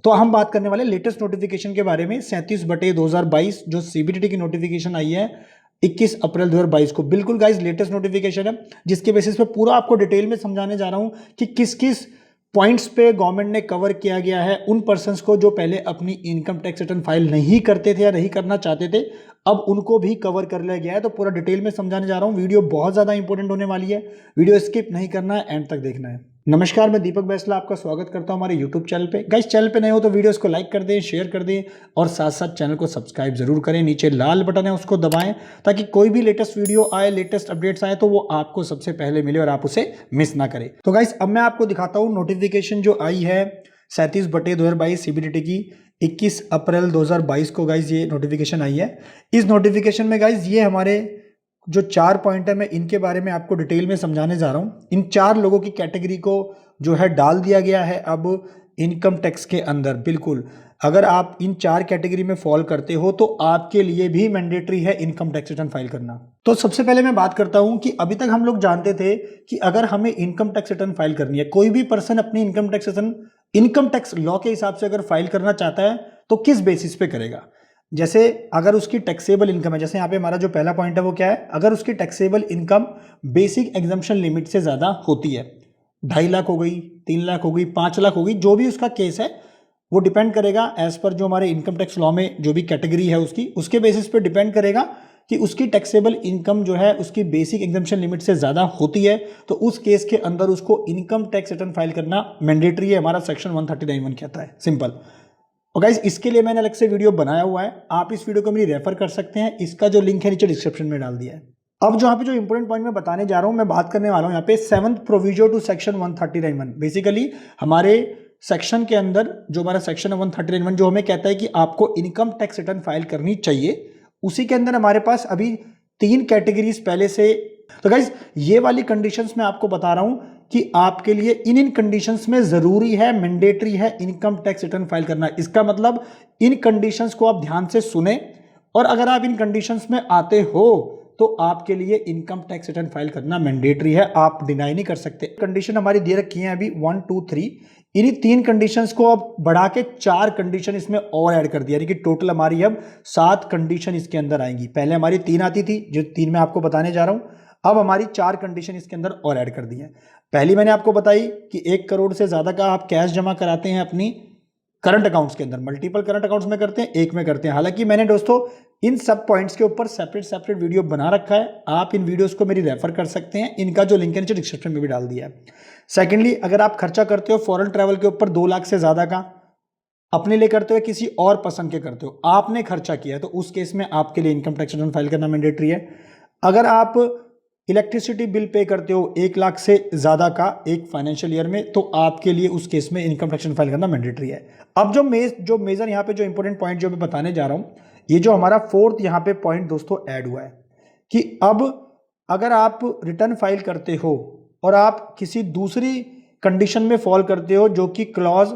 तो हम बात करने वाले लेटेस्ट नोटिफिकेशन के बारे में 37/2022 जो सीबीडीटी की नोटिफिकेशन आई है 21 अप्रैल 2022 को। बिल्कुल गाइस लेटेस्ट नोटिफिकेशन है जिसके बेसिस पे पूरा आपको डिटेल में समझाने जा रहा हूं कि किस किस पॉइंट्स पे गवर्नमेंट ने कवर किया गया है उन पर्संस को जो पहले अपनी इनकम टैक्स रिटर्न फाइल नहीं करते थे या नहीं करना चाहते थे, अब उनको भी कवर कर लिया गया है। तो पूरा डिटेल में समझाने जा रहा हूं। वीडियो बहुत ज्यादा इंपॉर्टेंट होने वाली है, वीडियो स्किप नहीं करना है, एंड तक देखना है। नमस्कार, मैं दीपक बैसला आपका स्वागत करता हूं हमारे यूट्यूब चैनल पे। गाइस चैनल पे नए हो तो वीडियोस को लाइक कर दें, शेयर कर दें और साथ साथ चैनल को सब्सक्राइब जरूर करें। नीचे लाल बटन है उसको दबाएं ताकि कोई भी लेटेस्ट वीडियो आए, लेटेस्ट अपडेट्स आए तो वो आपको सबसे पहले मिले और आप उसे मिस ना करें। तो गाइस अब मैं आपको दिखाता हूँ नोटिफिकेशन जो आई है 37/2022 सीबीडीटी की 21 अप्रैल 2022 को। गाइस ये नोटिफिकेशन आई है। इस नोटिफिकेशन में गाइस ये हमारे जो 4 पॉइंट है मैं इनके बारे में आपको डिटेल में समझाने जा रहा हूं। इन 4 लोगों की कैटेगरी को जो है डाल दिया गया है अब इनकम टैक्स के अंदर। बिल्कुल अगर आप इन 4 कैटेगरी में फॉल करते हो तो आपके लिए भी मैंडेटरी है इनकम टैक्स रिटर्न फाइल करना। तो सबसे पहले मैं बात करता हूं कि अभी तक हम लोग जानते थे कि अगर हमें इनकम टैक्स रिटर्न फाइल करनी है, कोई भी पर्सन अपनी income tax return income tax law के हिसाब से अगर फाइल करना चाहता है तो किस बेसिस पे करेगा। जैसे अगर उसकी टैक्सेबल इनकम है, जैसे यहाँ पे हमारा जो पहला पॉइंट है वो क्या है, अगर उसकी taxable income basic exemption limit से ज्यादा होती है, 2.5 लाख हो गई, 3 लाख हो गई, 5 लाख हो गई, जो भी उसका केस है वो डिपेंड करेगा एज पर जो हमारे इनकम टैक्स लॉ में जो भी कैटेगरी है उसकी, उसके बेसिस पे डिपेंड करेगा कि उसकी टैक्सेबल इनकम जो है उसकी बेसिक एग्जम्पशन लिमिट से ज्यादा होती है तो उस केस के अंदर उसको इनकम टैक्स रिटर्न फाइल करना मैंडेटरी है। हमारा सेक्शन 139(1) कहता है, सिंपल। और गाइस इसके लिए मैंने अलग से वीडियो बनाया हुआ है, आप इस वीडियो को मेरी रेफर कर सकते हैं, इसका जो लिंक है नीचे डिस्क्रिप्शन में डाल दिया है। अब जो यहाँ पे जो इंपॉर्टेंट पॉइंट मैं बताने जा रहा हूं, मैं बात करने वाला हूं यहाँ पे 7th proviso to section 139(1). Basically हमारे सेक्शन के अंदर जो हमारा सेक्शन है 139(1) जो हमें कहता है कि आपको इनकम टैक्स रिटर्न फाइल करनी चाहिए, उसी के अंदर हमारे पास अभी 3 कैटेगरीज पहले से। तो गाइज ये वाली कंडीशंस मैं आपको बता रहा हूं कि आपके लिए इन कंडीशंस में जरूरी है, मैंडेटरी है इनकम टैक्स रिटर्न फाइल करना। इसका मतलब इन कंडीशंस को आप ध्यान से सुने और अगर आप इन कंडीशंस में आते हो तो आपके लिए इनकम टैक्स रिटर्न फाइल करना मैंडेटरी है, आप डिनाई नहीं कर सकते। कंडीशन हमारी दे रखी है अभी 1, 2, 3। इन्हीं 3 कंडीशंस को अब बढ़ा के 4 कंडीशन इसमें और ऐड कर दिया, यानी कि टोटल हमारी अब 7 कंडीशन इसके अंदर आएंगी। पहले हमारी 3 आती थी, जो 3 मैं आपको बताने जा रहा हूं, अब हमारी 4 कंडीशन इसके अंदर और ऐड कर दी है। पहली मैंने आपको बताई कि 1 करोड़ से ज्यादा का आप कैश जमा कराते हैं अपनी करंट अकाउंट्स के अंदर, मल्टीपल करंट अकाउंट्स में करते हैं, एक में करते हैं। हालांकि मैंने दोस्तों इन सब पॉइंट्स के ऊपर सेपरेट वीडियो बना रखा है, आप इन वीडियोस को मेरी रेफर कर सकते हैं, इनका जो लिंक है नीचे डिस्क्रिप्शन में भी डाल दिया है। सेकेंडली, अगर आप खर्चा करते हो फॉरेन ट्रैवल के ऊपर 2 लाख से ज्यादा का, अपने लिए करते हो किसी और पसंद के करते हो, आपने खर्चा किया तो उस केस में आपके लिए इनकम टैक्स रिटर्न फाइल करना मैंडेटरी है। अगर आप इलेक्ट्रिसिटी बिल पे करते हो 1 लाख से ज्यादा का एक फाइनेंशियल ईयर में तो आपके लिए उस केस में इनकम टैक्स फाइल करना मैंडेटरी है। अब जो मेजर यहाँ पे जो इंपॉर्टेंट पॉइंट जो मैं बताने जा रहा हूं, ये जो हमारा 4th यहाँ पे पॉइंट दोस्तों ऐड हुआ है कि अब अगर आप रिटर्न फाइल करते हो और आप किसी दूसरी कंडीशन में फॉल करते हो जो कि क्लॉज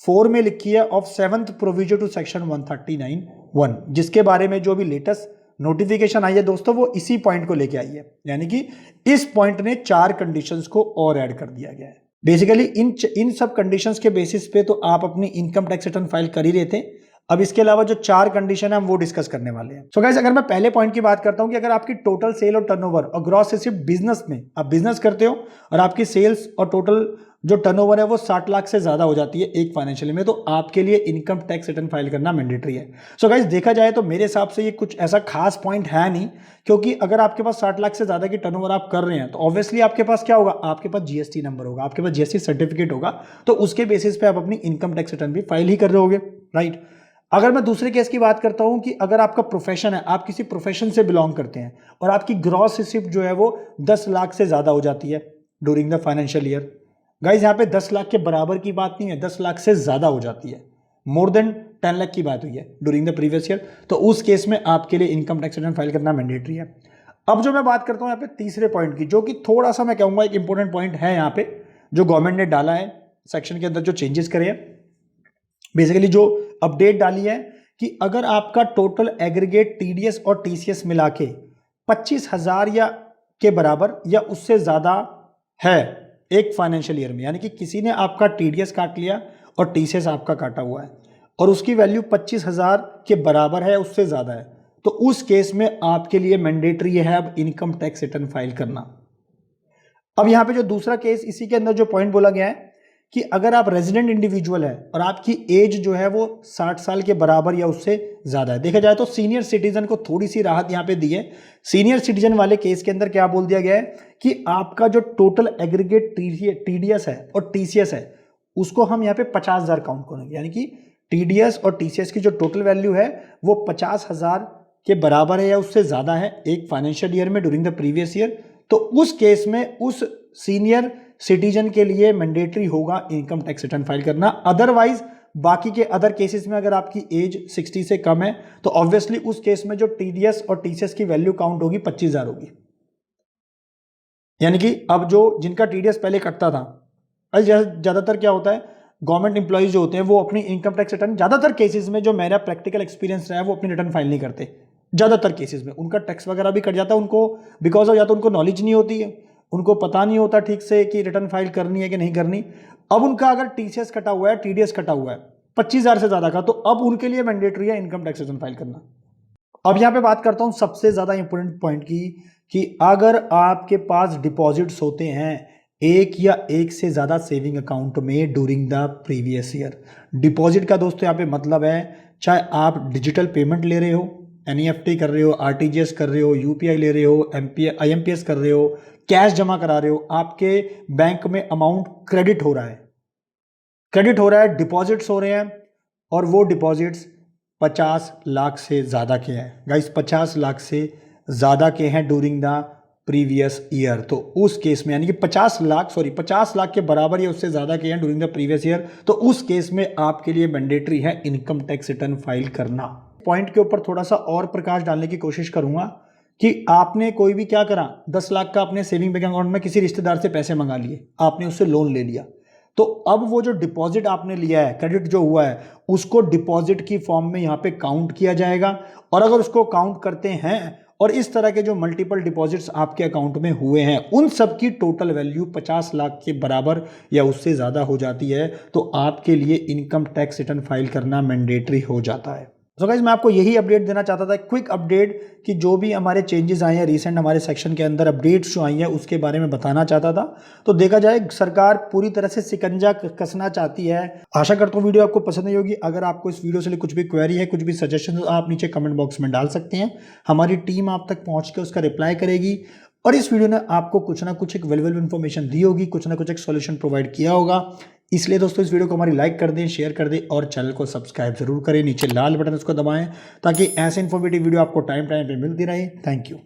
4 में लिखी है of 7th proviso to section 139(1), जिसके बारे में जो भी लेटेस्ट नोटिफिकेशन आई है दोस्तों वो इसी पॉइंट को लेके आई है, यानी कि इस पॉइंट ने 4 कंडीशंस को और ऐड कर दिया गया है। बेसिकली इन सब कंडीशंस के बेसिस पे तो आप अपनी इनकम टैक्स रिटर्न फाइल कर ही रहे थे। अब इसके अलावा जो 4 कंडीशन है हम वो डिस्कस करने वाले हैं। सो गाइस अगर मैं पहले पॉइंट की बात करता हूं कि अगर आपकी टोटल सेल और टर्नओवर और ग्रॉस रिसिप्ट बिजनेस में आप बिजनेस करते हो और आपकी सेल्स और टोटल जो टर्नओवर है वो 60 लाख से ज्यादा हो जाती है एक फाइनेंशियल में, तो आपके लिए इनकम टैक्स रिटर्न फाइल करना मैंडेटरी है। सो गाइस देखा जाए तो मेरे हिसाब से ये कुछ ऐसा खास पॉइंट है नहीं, क्योंकि अगर आपके पास 60 लाख से ज्यादा की टर्नओवर आप कर रहे हैं तो ऑब्वियसली आपके पास क्या होगा, आपके पास जीएसटी नंबर होगा, आपके पास जीएसटी सर्टिफिकेट होगा, तो उसके बेसिस पे आप अपनी इनकम टैक्स रिटर्न भी फाइल ही कर रहे होगे, राइट। अगर मैं दूसरे केस की बात करता हूं कि अगर आपका प्रोफेशन है, आप किसी प्रोफेशन से बिलोंग करते हैं और आपकी ग्रॉस रिसिप्ट जो है वो 10 लाख से ज्यादा हो जाती है during the financial year. Guys यहाँ पे 10 लाख के बराबर की बात नहीं है, 10 लाख से ज्यादा हो जाती है, मोर देन 10 लाख की बात हुई है ड्यूरिंग द प्रीवियस ईयर, तो उस केस में आपके लिए इनकम टैक्स रिटर्न फाइल करना मैंडेटरी है। अब जो मैं बात करता हूं यहाँ पे तीसरे पॉइंट की, जो कि थोड़ा सा मैं कहूंगा एक इंपॉर्टेंट पॉइंट है यहाँ पे, जो गवर्नमेंट ने डाला है सेक्शन के अंदर, जो चेंजेस करे हैं, बेसिकली जो अपडेट डाली है कि अगर आपका टोटल एग्रीगेट टीडीएस और टीसीएस मिला के 25,000 या के बराबर या उससे ज्यादा है एक फाइनेंशियल ईयर में, यानी कि किसी ने आपका टीडीएस काट लिया और टीसीएस आपका काटा हुआ है और उसकी वैल्यू 25,000 के बराबर है, उससे ज़्यादा है, तो उस केस में आपके लिए मैंडेटरी है अब इनकम टैक्स रिटर्न फाइल करना। अब यहां पे जो दूसरा केस इसी के अंदर जो पॉइंट बोला गया है कि अगर आप रेजिडेंट इंडिविजुअल है और आपकी एज जो है वो 60 साल के बराबर या उससे ज्यादा है, देखा जाए तो सीनियर सिटीजन को थोड़ी सी राहत यहां पे दी है। सीनियर सिटीजन वाले केस के अंदर क्या बोल दिया गया है कि आपका जो टोटल एग्रीगेट टीडीएस है और टीसीएस है उसको हम यहाँ पे 50,000 काउंट करेंगे, यानी कि टीडीएस और टीसीएस की जो टोटल वैल्यू है वो 50,000 के बराबर है या उससे ज्यादा है एक फाइनेंशियल ईयर में ड्यूरिंग द प्रीवियस ईयर, तो उस केस में उस सीनियर सिटीजन के लिए मैंडेटरी होगा इनकम टैक्स रिटर्न फाइल करना। अदरवाइज बाकी के अदर केसेस में अगर आपकी एज 60 से कम है तो ऑब्वियसली उस केस में जो टीडीएस और टीसीएस की वैल्यू काउंट होगी 25,000 होगी। यानी कि अब जो जिनका टीडीएस पहले कटता था, ज्यादातर क्या होता है गवर्नमेंट इंप्लॉइज जो होते हैं वो अपनी इनकम टैक्स रिटर्न ज्यादातर केसेस में, जो मेरा प्रैक्टिकल एक्सपीरियंस रहा है, वो अपनी रिटर्न फाइल नहीं करते। ज्यादातर केसेस में उनका टैक्स वगैरह भी कट जाता है उनको, बिकॉज ऑफ या तो उनको नॉलेज नहीं होती है, उनको पता नहीं होता ठीक से कि रिटर्न फाइल करनी है कि नहीं करनी। अब उनका अगर टीसीएस कटा हुआ है, टीडीएस कटा हुआ है 25,000 से ज्यादा का, तो अब उनके लिए मैंडेटरी है इनकम टैक्स रिटर्न फाइल करना। अब यहां पे बात करता हूं सबसे ज्यादा इंपॉर्टेंट पॉइंट की कि अगर आपके पास डिपॉजिट्स होते हैं एक या एक से ज्यादा सेविंग अकाउंट में during the previous year. Deposit का दोस्तों यहाँ पे मतलब है चाहे आप डिजिटल पेमेंट ले रहे हो, एनईएफटी कर रहे हो, आरटीजीएस कर रहे हो, यूपीआई ले रहे हो, आईएमपीएस कर रहे हो, कैश जमा करा रहे हो, आपके बैंक में अमाउंट क्रेडिट हो रहा है, डिपॉजिट्स हो रहे हैं और वो डिपॉजिट्स 50 लाख से ज्यादा के हैं गाइस, 50 लाख से ज्यादा के हैं ड्यूरिंग द प्रीवियस ईयर, तो उस केस में यानी कि 50 लाख के बराबर या उससे ज्यादा के हैं ड्यूरिंग द प्रीवियस ईयर, तो उस केस में आपके लिए मैंडेटरी है इनकम टैक्स रिटर्न फाइल करना। पॉइंट के ऊपर थोड़ा सा और प्रकाश डालने की कोशिश करूंगा कि आपने कोई भी क्या करा, 10 लाख का अपने सेविंग बैंक अकाउंट में किसी रिश्तेदार से पैसे मंगा लिए, आपने उससे लोन ले लिया, तो अब वो जो डिपॉजिट आपने लिया है, क्रेडिट जो हुआ है, उसको डिपॉजिट की फॉर्म में यहाँ पे काउंट किया जाएगा। और अगर उसको काउंट करते हैं और इस तरह के जो मल्टीपल डिपॉजिट्स आपके अकाउंट में हुए हैं उन सब की टोटल वैल्यू 50 लाख के बराबर या उससे ज्यादा हो जाती है, तो आपके लिए इनकम टैक्स रिटर्न फाइल करना मैंडेटरी हो जाता है। सो गाइस मैं आपको यही अपडेट देना चाहता था, क्विक अपडेट, कि जो भी हमारे चेंजेस आए हैं रिसेंट हमारे सेक्शन के अंदर अपडेट्स जो आई हैं उसके बारे में बताना चाहता था। तो देखा जाए सरकार पूरी तरह से शिकंजा कसना चाहती है। आशा करता हूँ वीडियो आपको पसंद आई होगी। अगर आपको इस वीडियो से कुछ भी क्वेरी है, कुछ भी सजेशन, तो आप नीचे कमेंट बॉक्स में डाल सकते हैं, हमारी टीम आप तक पहुँच के उसका रिप्लाई करेगी। और इस वीडियो ने आपको कुछ ना कुछ एक वैल्यूएबल इन्फॉर्मेशन दी होगी, कुछ ना कुछ एक सॉल्यूशन प्रोवाइड किया होगा। इसलिए दोस्तों इस वीडियो को हमारी लाइक कर दें, शेयर कर दें और चैनल को सब्सक्राइब जरूर करें। नीचे लाल बटन उसको दबाएं ताकि ऐसे इन्फॉर्मेटिव वीडियो आपको टाइम पे मिलती रहे। Thank you.